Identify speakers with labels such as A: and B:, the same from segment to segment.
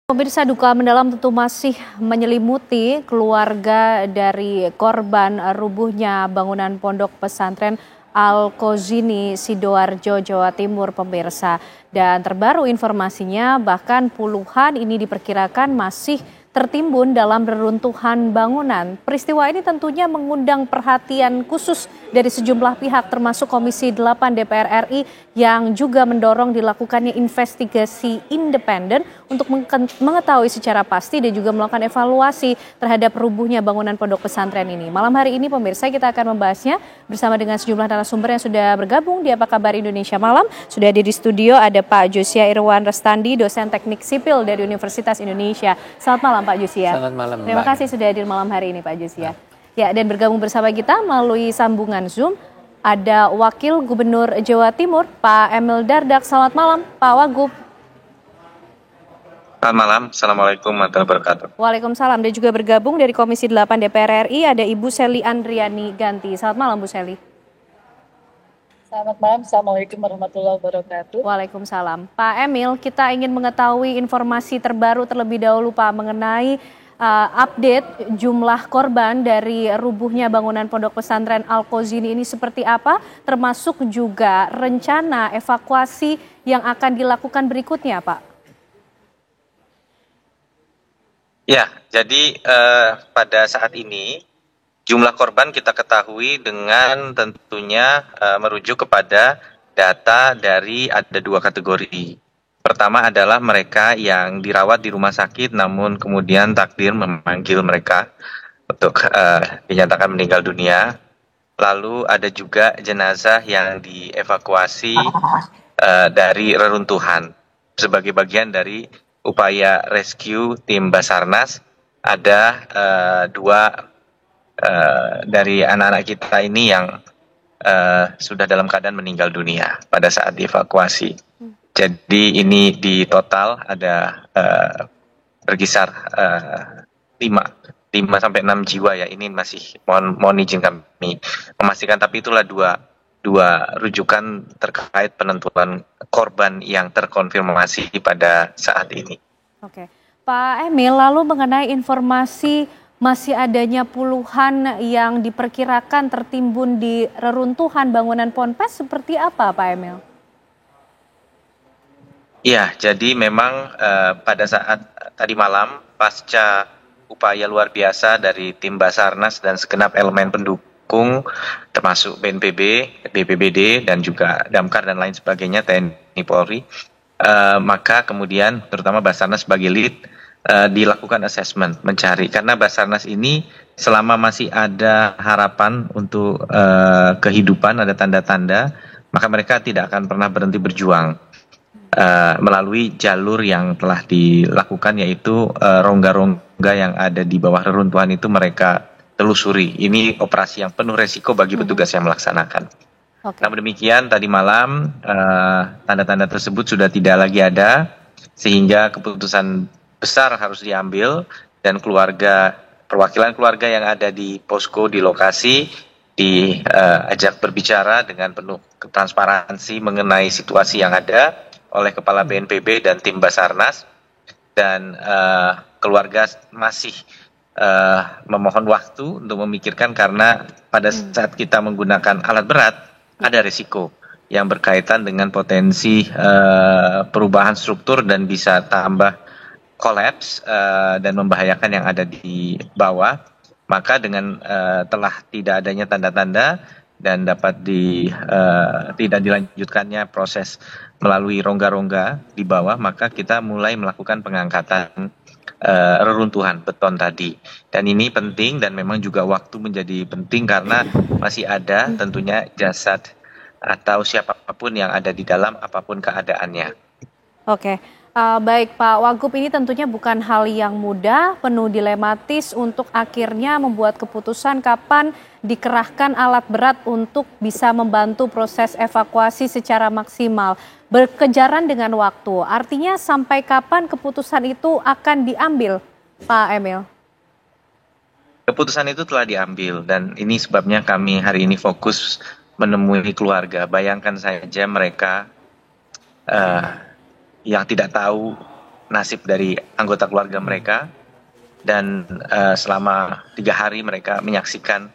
A: Pemirsa, duka mendalam tentu masih menyelimuti keluarga dari korban rubuhnya bangunan pondok pesantren Al-Kozini, Sidoarjo, Jawa Timur, pemirsa. Dan terbaru informasinya, bahkan puluhan ini diperkirakan masih tertimbun dalam reruntuhan bangunan. Peristiwa ini tentunya mengundang perhatian khusus dari sejumlah pihak termasuk Komisi 8 DPR RI yang juga mendorong dilakukannya investigasi independen untuk mengetahui secara pasti dan juga melakukan evaluasi terhadap rubuhnya bangunan pondok pesantren ini. Malam hari ini pemirsa kita akan membahasnya bersama dengan sejumlah narasumber yang sudah bergabung di Apa Kabar Indonesia Malam. Sudah hadir di studio ada Pak Josia Irwan Restandi, dosen teknik sipil dari Universitas Indonesia. Selamat malam Pak Josia.
B: Selamat malam.
A: Terima kasih sudah hadir malam hari ini Pak Josia. Ya, dan bergabung bersama kita melalui sambungan Zoom ada Wakil Gubernur Jawa Timur Pak Emil Dardak. Selamat malam Pak Wagub.
C: Selamat malam, Assalamualaikum warahmatullahi wabarakatuh.
A: Waalaikumsalam. Dan juga bergabung dari Komisi 8 DPR RI ada Ibu Seli Andriani Ganti. Selamat malam Bu Seli.
D: Selamat malam, Assalamualaikum warahmatullahi wabarakatuh.
A: Waalaikumsalam. Pak Emil, kita ingin mengetahui informasi terbaru terlebih dahulu Pak mengenai update jumlah korban dari rubuhnya bangunan pondok pesantren Al-Kozini ini seperti apa, termasuk juga rencana evakuasi yang akan dilakukan berikutnya Pak.
C: Ya, jadi pada saat ini jumlah korban kita ketahui dengan tentunya merujuk kepada data dari ada dua kategori. Pertama adalah mereka yang dirawat di rumah sakit namun kemudian takdir memanggil mereka untuk dinyatakan meninggal dunia. Lalu ada juga jenazah yang dievakuasi dari reruntuhan sebagai bagian dari upaya rescue tim Basarnas. Ada dua dari anak-anak kita ini yang sudah dalam keadaan meninggal dunia pada saat dievakuasi. Jadi ini di total ada berkisar 5 sampai 6 jiwa ya. Ini masih mohon izin kami memastikan, tapi itulah dua rujukan terkait penentuan korban yang terkonfirmasi pada saat ini.
A: Oke, Pak Emil, lalu mengenai informasi masih adanya puluhan yang diperkirakan tertimbun di reruntuhan bangunan Ponpes seperti apa Pak Emil?
C: Ya, jadi memang pada saat tadi malam pasca upaya luar biasa dari tim Basarnas dan segenap elemen pendukung termasuk BNPB, BPBD dan juga Damkar dan lain sebagainya, TNI Polri, maka kemudian terutama Basarnas sebagai lead dilakukan assessment mencari, karena Basarnas ini selama masih ada harapan untuk kehidupan, ada tanda-tanda, maka mereka tidak akan pernah berhenti berjuang melalui jalur yang telah dilakukan, yaitu rongga-rongga yang ada di bawah reruntuhan itu mereka telusuri. Ini operasi yang penuh resiko bagi petugas yang melaksanakan.
A: Okay.
C: Namun demikian tadi malam tanda-tanda tersebut sudah tidak lagi ada, sehingga keputusan besar harus diambil dan perwakilan keluarga yang ada di posko di lokasi diajak berbicara dengan penuh transparansi mengenai situasi yang ada oleh Kepala BNPB dan tim Basarnas, dan keluarga masih memohon waktu untuk memikirkan, karena pada saat kita menggunakan alat berat ada risiko yang berkaitan dengan potensi perubahan struktur dan bisa tambah kolaps dan membahayakan yang ada di bawah. Maka dengan telah tidak adanya tanda-tanda dan dapat tidak dilanjutkannya proses melalui rongga-rongga di bawah, maka kita mulai melakukan pengangkatan reruntuhan beton tadi. Dan ini penting dan memang juga waktu menjadi penting karena masih ada tentunya jasad atau siapapun yang ada di dalam apapun keadaannya.
A: Oke. Baik Pak Wagub, ini tentunya bukan hal yang mudah, penuh dilematis untuk akhirnya membuat keputusan kapan dikerahkan alat berat untuk bisa membantu proses evakuasi secara maksimal. Berkejaran dengan waktu, artinya sampai kapan keputusan itu akan diambil Pak Emil?
C: Keputusan itu telah diambil dan ini sebabnya kami hari ini fokus menemui keluarga. Bayangkan saja mereka yang tidak tahu nasib dari anggota keluarga mereka. Dan selama 3 hari mereka menyaksikan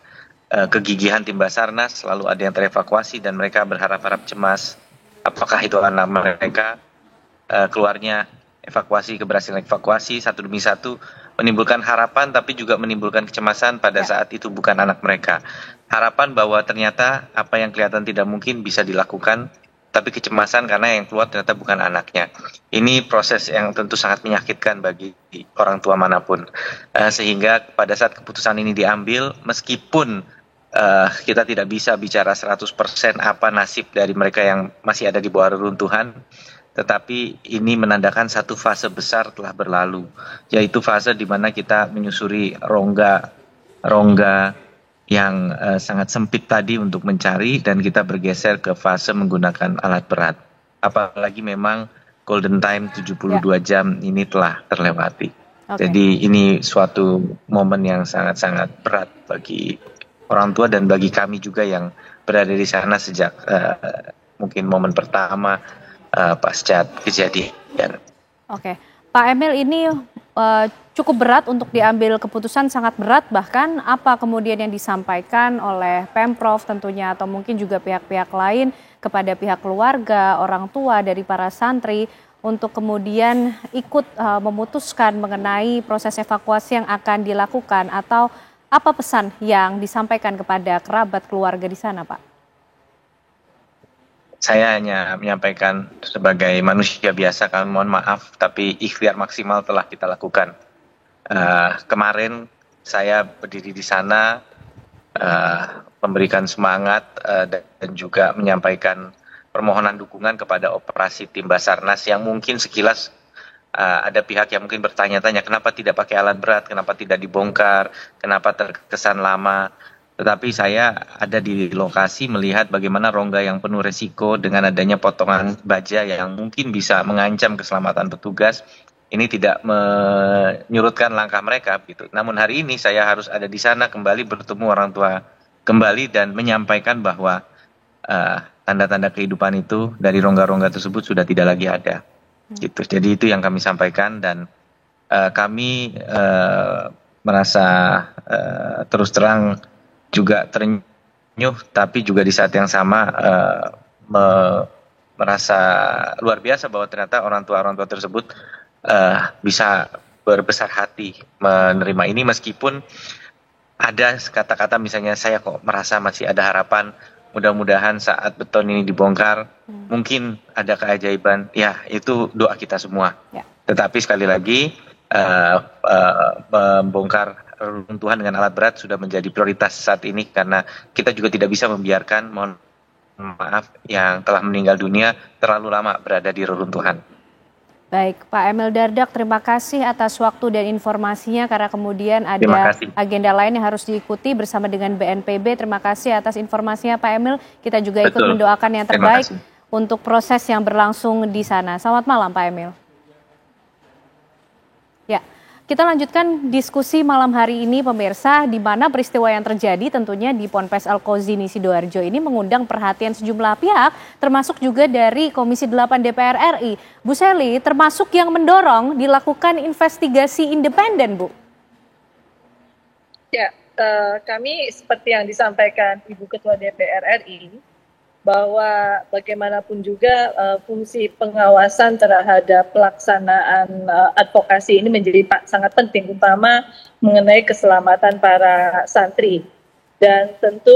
C: kegigihan tim Basarnas, lalu ada yang terevakuasi dan mereka berharap-harap cemas apakah itu anak mereka. Keluarnya keberhasilan evakuasi satu demi satu menimbulkan harapan tapi juga menimbulkan kecemasan pada saat itu bukan anak mereka. Harapan bahwa ternyata apa yang kelihatan tidak mungkin bisa dilakukan, tapi kecemasan karena yang keluar ternyata bukan anaknya. Ini proses yang tentu sangat menyakitkan bagi orang tua manapun. Sehingga pada saat keputusan ini diambil, meskipun kita tidak bisa bicara 100% apa nasib dari mereka yang masih ada di bawah reruntuhan, tetapi ini menandakan satu fase besar telah berlalu, yaitu fase di mana kita menyusuri rongga yang sangat sempit tadi untuk mencari, dan kita bergeser ke fase menggunakan alat berat. Apalagi memang golden time 72 jam ini telah terlewati. Jadi ini suatu momen yang sangat-sangat berat bagi orang tua dan bagi kami juga yang berada di sana sejak mungkin momen pertama pasca kejadian.
A: Oke, Pak Emil, ini cukup berat untuk diambil keputusan, sangat berat bahkan. Apa kemudian yang disampaikan oleh Pemprov tentunya atau mungkin juga pihak-pihak lain kepada pihak keluarga, orang tua dari para santri untuk kemudian ikut memutuskan mengenai proses evakuasi yang akan dilakukan, atau apa pesan yang disampaikan kepada kerabat keluarga di sana, Pak?
C: Saya hanya menyampaikan sebagai manusia biasa, kami mohon maaf, tapi ikhtiar maksimal telah kita lakukan. Kemarin saya berdiri di sana, memberikan semangat dan juga menyampaikan permohonan dukungan kepada operasi tim Basarnas yang mungkin sekilas ada pihak yang mungkin bertanya-tanya kenapa tidak pakai alat berat, kenapa tidak dibongkar, kenapa terkesan lama. Tetapi saya ada di lokasi melihat bagaimana rongga yang penuh resiko dengan adanya potongan baja yang mungkin bisa mengancam keselamatan petugas. Ini tidak menyurutkan langkah mereka gitu. Namun hari ini saya harus ada di sana kembali, bertemu orang tua kembali dan menyampaikan bahwa tanda-tanda kehidupan itu dari rongga-rongga tersebut sudah tidak lagi ada. Gitu. Jadi itu yang kami sampaikan, dan kami merasa terus terang juga terenyuh, tapi juga di saat yang sama merasa luar biasa bahwa ternyata orang tua tersebut bisa berbesar hati menerima ini, meskipun ada kata-kata misalnya saya kok merasa masih ada harapan, mudah-mudahan saat beton ini dibongkar mungkin ada keajaiban. Ya, itu doa kita semua. Tetapi sekali lagi membongkar runtuhan dengan alat berat sudah menjadi prioritas saat ini, karena kita juga tidak bisa membiarkan, mohon maaf, yang telah meninggal dunia terlalu lama berada di reruntuhan.
A: Baik, Pak Emil Dardak, terima kasih atas waktu dan informasinya, karena kemudian ada agenda lain yang harus diikuti bersama dengan BNPB. Terima kasih atas informasinya, Pak Emil. Kita juga ikut mendoakan yang terbaik untuk proses yang berlangsung di sana. Selamat malam, Pak Emil. Ya, kita lanjutkan diskusi malam hari ini, pemirsa, di mana peristiwa yang terjadi tentunya di Ponpes Al-Kozini Sidoarjo ini mengundang perhatian sejumlah pihak, termasuk juga dari Komisi 8 DPR RI. Bu Selly, termasuk yang mendorong dilakukan investigasi independen, Bu.
D: Ya, kami seperti yang disampaikan Ibu Ketua DPR RI, bahwa bagaimanapun juga fungsi pengawasan terhadap pelaksanaan advokasi ini menjadi sangat penting, utama mengenai keselamatan para santri. Dan tentu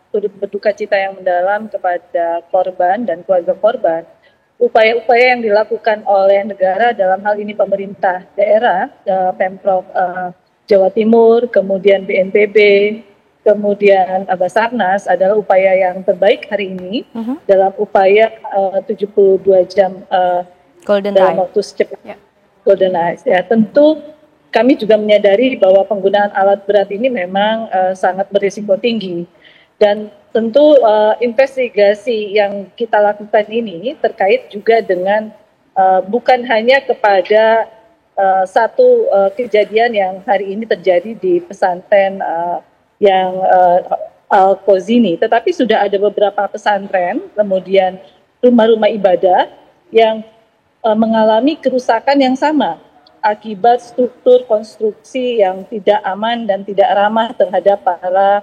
D: turut berduka cita yang mendalam kepada korban dan keluarga korban. Upaya-upaya yang dilakukan oleh negara, dalam hal ini pemerintah daerah, Pemprov Jawa Timur, kemudian BNPB, kemudian Basarnas, adalah upaya yang terbaik hari ini dalam upaya 72 jam dalam waktu secepat golden age. Ya, tentu kami juga menyadari bahwa penggunaan alat berat ini memang sangat berisiko tinggi, dan tentu investigasi yang kita lakukan ini terkait juga dengan bukan hanya kepada satu kejadian yang hari ini terjadi di pesantren yang Al-Kozini, tetapi sudah ada beberapa pesantren, kemudian rumah-rumah ibadah yang mengalami kerusakan yang sama akibat struktur konstruksi yang tidak aman dan tidak ramah terhadap para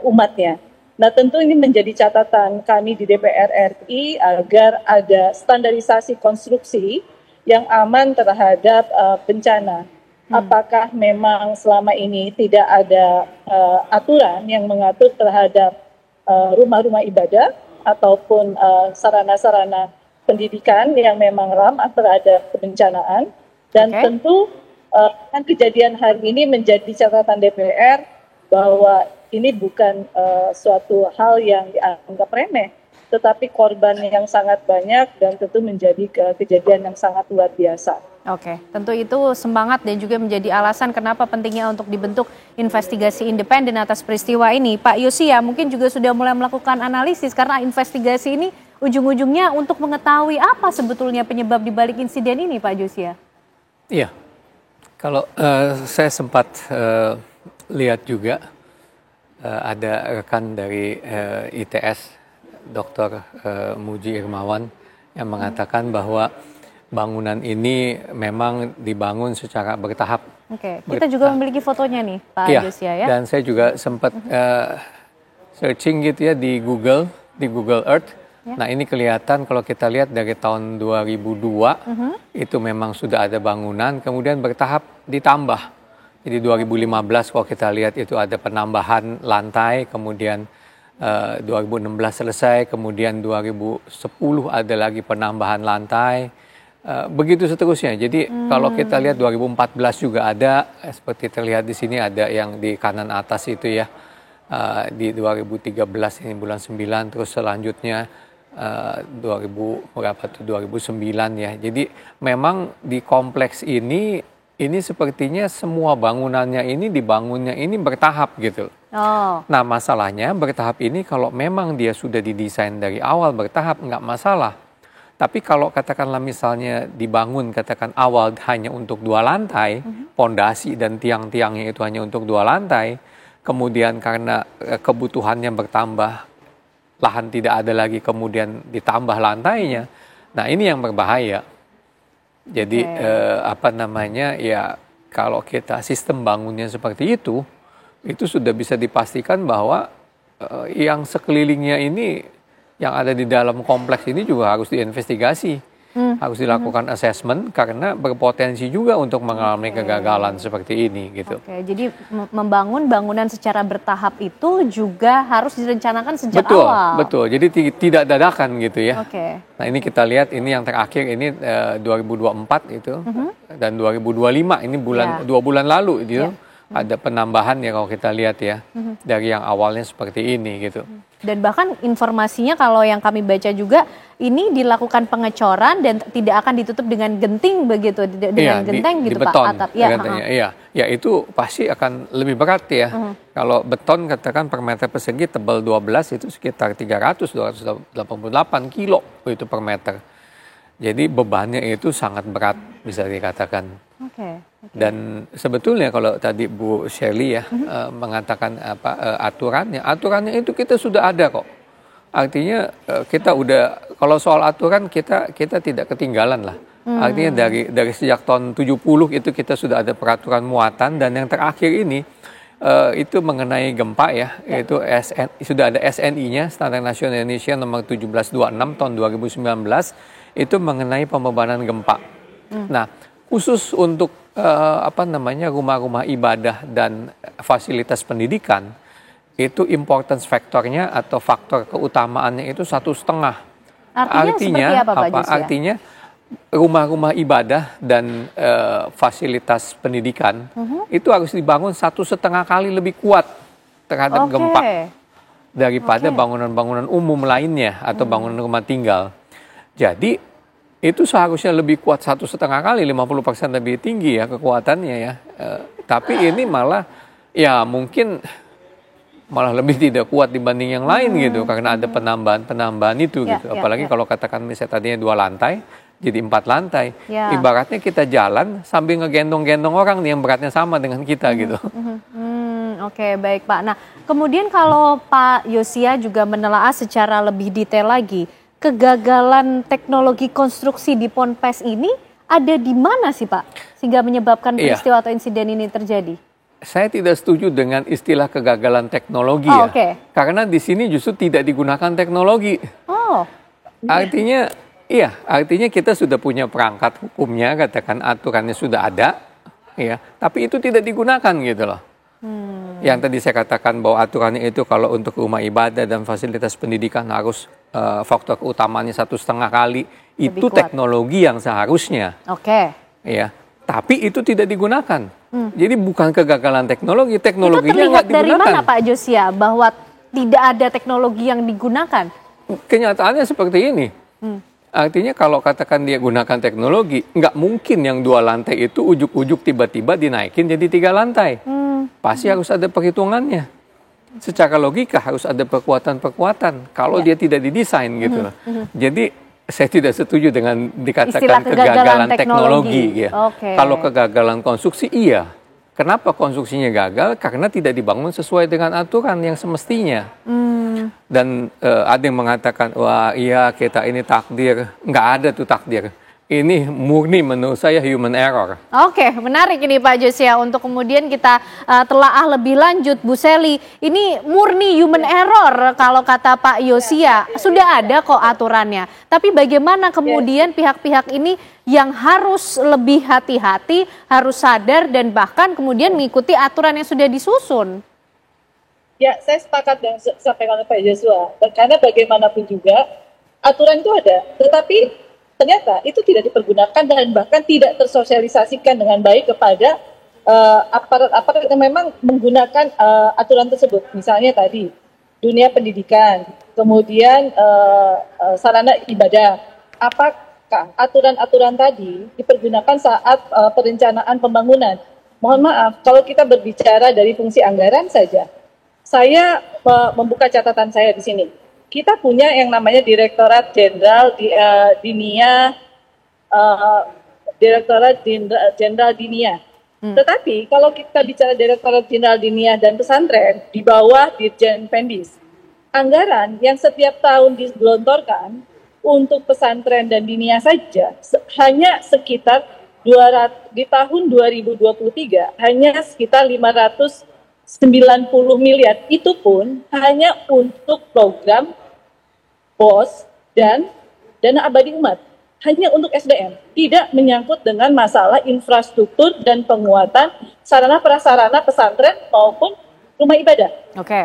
D: umatnya. Nah, tentu ini menjadi catatan kami di DPR RI agar ada standarisasi konstruksi yang aman terhadap bencana. Apakah memang selama ini tidak ada aturan yang mengatur terhadap rumah-rumah ibadah ataupun sarana-sarana pendidikan yang memang ramah terhadap kebencanaan? Dan tentu kejadian hari ini menjadi catatan DPR bahwa ini bukan suatu hal yang dianggap remeh, tetapi korban yang sangat banyak dan tentu menjadi kejadian yang sangat luar biasa.
A: Oke, tentu itu semangat dan juga menjadi alasan kenapa pentingnya untuk dibentuk investigasi independen atas peristiwa ini. Pak Yosia mungkin juga sudah mulai melakukan analisis karena investigasi ini ujung-ujungnya untuk mengetahui apa sebetulnya penyebab di balik insiden ini, Pak Yosia.
B: Iya, kalau saya sempat lihat juga ada rekan dari ITS, Dr. Muji Irmawan, yang mengatakan bahwa bangunan ini memang dibangun secara bertahap.
A: Oke, kita juga memiliki fotonya nih, Pak Yosia ya.
B: Dan saya juga sempat searching gitu ya di Google Earth. Nah ini kelihatan kalau kita lihat dari tahun 2002 itu memang sudah ada bangunan, kemudian bertahap ditambah. Jadi 2015 kalau kita lihat itu ada penambahan lantai, kemudian 2016 selesai, kemudian 2010 ada lagi penambahan lantai, begitu seterusnya. Jadi kalau kita lihat 2014 juga ada, seperti terlihat di sini ada yang di kanan atas itu ya, di 2013 ini bulan 9, terus selanjutnya 2009 ya. Jadi memang di kompleks ini sepertinya semua bangunannya ini dibangunnya ini bertahap gitu. Nah masalahnya bertahap ini kalau memang dia sudah didesain dari awal bertahap nggak masalah. Tapi kalau katakanlah misalnya dibangun katakan awal hanya untuk 2 lantai, pondasi dan tiang-tiangnya itu hanya untuk 2 lantai, kemudian karena kebutuhannya bertambah, lahan tidak ada lagi, kemudian ditambah lantainya. Nah ini yang berbahaya. Jadi ya kalau kita sistem bangunnya seperti itu sudah bisa dipastikan bahwa yang sekelilingnya ini, yang ada di dalam kompleks ini juga harus diinvestigasi. Harus dilakukan assessment karena berpotensi juga untuk mengalami kegagalan seperti ini gitu.
A: Jadi membangun bangunan secara bertahap itu juga harus direncanakan sejak awal. Betul.
B: Jadi tidak dadakan gitu ya. Nah ini kita lihat ini yang terakhir ini 2024 itu dan 2025 ini 2 bulan lalu gitu. Ada penambahan ya kalau kita lihat ya dari yang awalnya seperti ini gitu.
A: Dan bahkan informasinya kalau yang kami baca juga ini dilakukan pengecoran dan tidak akan ditutup dengan genting begitu, dengan genteng gitu
B: beton,
A: Pak atap.
B: Ya itu pasti akan lebih berat ya. Kalau beton katakan per meter persegi tebal 12 itu sekitar 288 kilo itu per meter. Jadi bebannya itu sangat berat bisa dikatakan. Dan sebetulnya kalau tadi Bu Shirley ya mengatakan aturannya itu kita sudah ada kok. Artinya kita udah, kalau soal aturan kita tidak ketinggalan lah. Artinya dari sejak tahun 70 itu kita sudah ada peraturan muatan, dan yang terakhir ini itu mengenai gempa ya, itu sudah ada SNI-nya, Standar Nasional Indonesia nomor 1726 tahun 2019, itu mengenai pembebanan gempa. Nah, khusus untuk rumah-rumah ibadah dan fasilitas pendidikan, itu importance faktornya atau faktor keutamaannya itu 1,5. Artinya rumah-rumah ibadah dan fasilitas pendidikan itu harus dibangun 1,5 kali lebih kuat terhadap gempa daripada bangunan-bangunan umum lainnya atau bangunan rumah tinggal. Jadi itu seharusnya lebih kuat 1,5 kali, 50% lebih tinggi ya kekuatannya ya. Tapi ini malah ya mungkin malah lebih tidak kuat dibanding yang lain gitu, karena ada penambahan itu gitu. Apalagi kalau katakan misalnya tadinya 2 lantai jadi 4 lantai. Ibaratnya kita jalan sambil ngegendong-gendong orang nih yang beratnya sama dengan kita gitu.
A: Oke, baik Pak. Nah, kemudian kalau Pak Yosia juga menelaah secara lebih detail lagi, kegagalan teknologi konstruksi di Ponpes ini ada di mana sih Pak? Sehingga menyebabkan peristiwa atau insiden ini terjadi?
B: Saya tidak setuju dengan istilah kegagalan teknologi Karena di sini justru tidak digunakan teknologi. Artinya kita sudah punya perangkat hukumnya, katakan aturannya sudah ada, ya, tapi itu tidak digunakan gitu loh. Yang tadi saya katakan bahwa aturannya itu kalau untuk rumah ibadah dan fasilitas pendidikan harus faktor utamanya 1,5 kali, itu teknologi yang seharusnya. Ya, tapi itu tidak digunakan. Jadi bukan kegagalan teknologinya nggak digunakan. Itu terlihat
A: dari mana Pak Josia bahwa tidak ada teknologi yang digunakan?
B: Kenyataannya seperti ini. Artinya kalau katakan dia gunakan teknologi, nggak mungkin yang 2 lantai itu ujuk-ujuk tiba-tiba dinaikin jadi 3 lantai. Pasti harus ada perhitungannya. Secara logika harus ada perkuatan-perkuatan. Kalau dia tidak didesain gitu loh. Jadi saya tidak setuju dengan dikatakan kegagalan teknologi. Ya. Kalau kegagalan konstruksi iya. Kenapa konstruksinya gagal? Karena tidak dibangun sesuai dengan aturan yang semestinya. Dan ada yang mengatakan, wah iya kita ini takdir. Nggak ada tuh takdir. Ini murni menurut saya human error.
A: Menarik ini Pak Josia untuk kemudian kita telaah lebih lanjut. Bu Sely, ini murni human error kalau kata Pak Josia. Sudah ada kok aturannya. Tapi bagaimana kemudian pihak-pihak ini yang harus lebih hati-hati, harus sadar dan bahkan kemudian mengikuti aturan yang sudah disusun?
D: Ya, saya sepakat dengan sampaikan Pak Joshua. Karena bagaimanapun juga aturan itu ada, tetapi ternyata itu tidak dipergunakan dan bahkan tidak tersosialisasikan dengan baik kepada aparat-aparat yang memang menggunakan aturan tersebut. Misalnya tadi dunia pendidikan, kemudian sarana ibadah. Apakah aturan-aturan tadi dipergunakan saat perencanaan pembangunan? Mohon maaf, kalau kita berbicara dari fungsi anggaran saja, saya membuka catatan saya di sini. Kita punya yang namanya Direktorat Jenderal Dinia. Tetapi kalau kita bicara Direktorat Jenderal Dinia dan pesantren di bawah Dirjen Pendis, anggaran yang setiap tahun digelontorkan untuk pesantren dan dinia saja hanya sekitar 200, di tahun 2023 hanya sekitar 590 miliar. Itu pun hanya untuk program BOS dan dana abadi umat, hanya untuk SDM, tidak menyangkut dengan masalah infrastruktur dan penguatan sarana prasarana pesantren maupun rumah ibadah.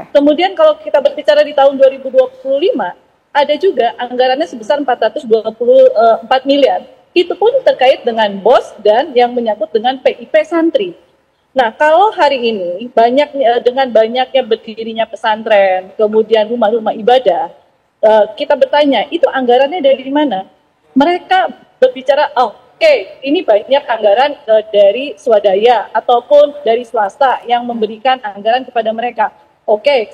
D: Kemudian kalau kita berbicara di tahun 2025, ada juga anggarannya sebesar 424 miliar. Itu pun terkait dengan BOS dan yang menyangkut dengan PIP santri. Nah, kalau hari ini dengan banyaknya berdirinya pesantren, kemudian rumah-rumah ibadah, kita bertanya, itu anggarannya dari mana? Mereka berbicara, ini banyak anggaran dari swadaya ataupun dari swasta yang memberikan anggaran kepada mereka.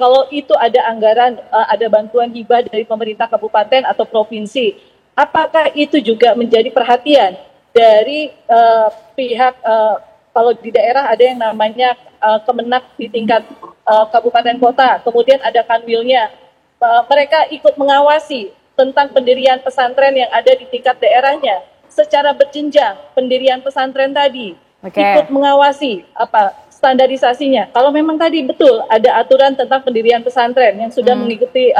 D: Kalau itu ada anggaran, ada bantuan hibah dari pemerintah kabupaten atau provinsi, apakah itu juga menjadi perhatian dari pihak, kalau di daerah ada yang namanya Kemenak di tingkat kabupaten kota, kemudian ada kanwilnya, mereka ikut mengawasi tentang pendirian pesantren yang ada di tingkat daerahnya secara berjenjang. Pendirian pesantren tadi ikut mengawasi standarisasinya. Kalau memang tadi betul ada aturan tentang pendirian pesantren yang sudah mengikuti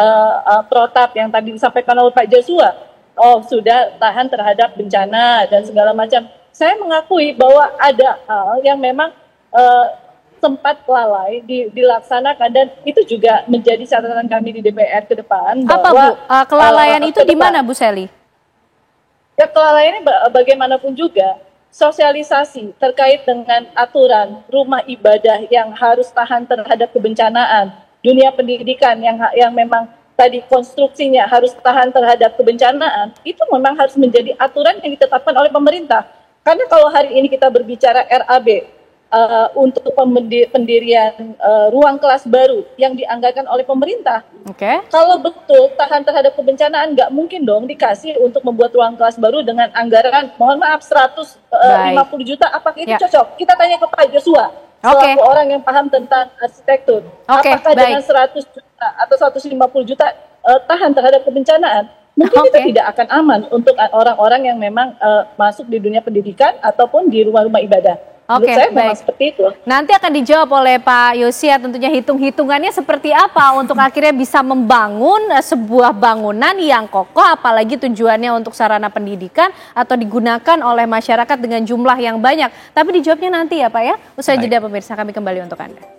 D: protap yang tadi disampaikan oleh Pak Joshua, sudah tahan terhadap bencana dan segala macam. Saya mengakui bahwa ada hal yang memang sempat lalai dilaksanakan dan itu juga menjadi catatan kami di DPR ke depan.
A: Apa Bu? Kelalaian itu di mana Bu Sely?
D: Ya, kelalaiannya bagaimanapun juga sosialisasi terkait dengan aturan rumah ibadah yang harus tahan terhadap kebencanaan, dunia pendidikan yang memang tadi konstruksinya harus tahan terhadap kebencanaan, itu memang harus menjadi aturan yang ditetapkan oleh pemerintah. Karena kalau hari ini kita berbicara RAB, untuk pendirian ruang kelas baru yang dianggarkan oleh pemerintah. Kalau betul tahan terhadap kebencanaan, nggak mungkin dong dikasih untuk membuat ruang kelas baru dengan anggaran, mohon maaf, 150 juta. Apakah itu cocok? Kita tanya ke Pak Joshua, selaku orang yang paham tentang arsitektur. Apakah dengan 100 juta atau 150 juta tahan terhadap kebencanaan? mungkin itu tidak akan aman untuk orang-orang yang memang masuk di dunia pendidikan ataupun di rumah-rumah ibadah. Menurut saya memang seperti itu.
A: Nanti akan dijawab oleh Pak Yosia, tentunya hitung-hitungannya seperti apa untuk akhirnya bisa membangun sebuah bangunan yang kokoh, apalagi tujuannya untuk sarana pendidikan atau digunakan oleh masyarakat dengan jumlah yang banyak. Tapi dijawabnya nanti ya Pak ya, usai jeda pemirsa, kami kembali untuk Anda.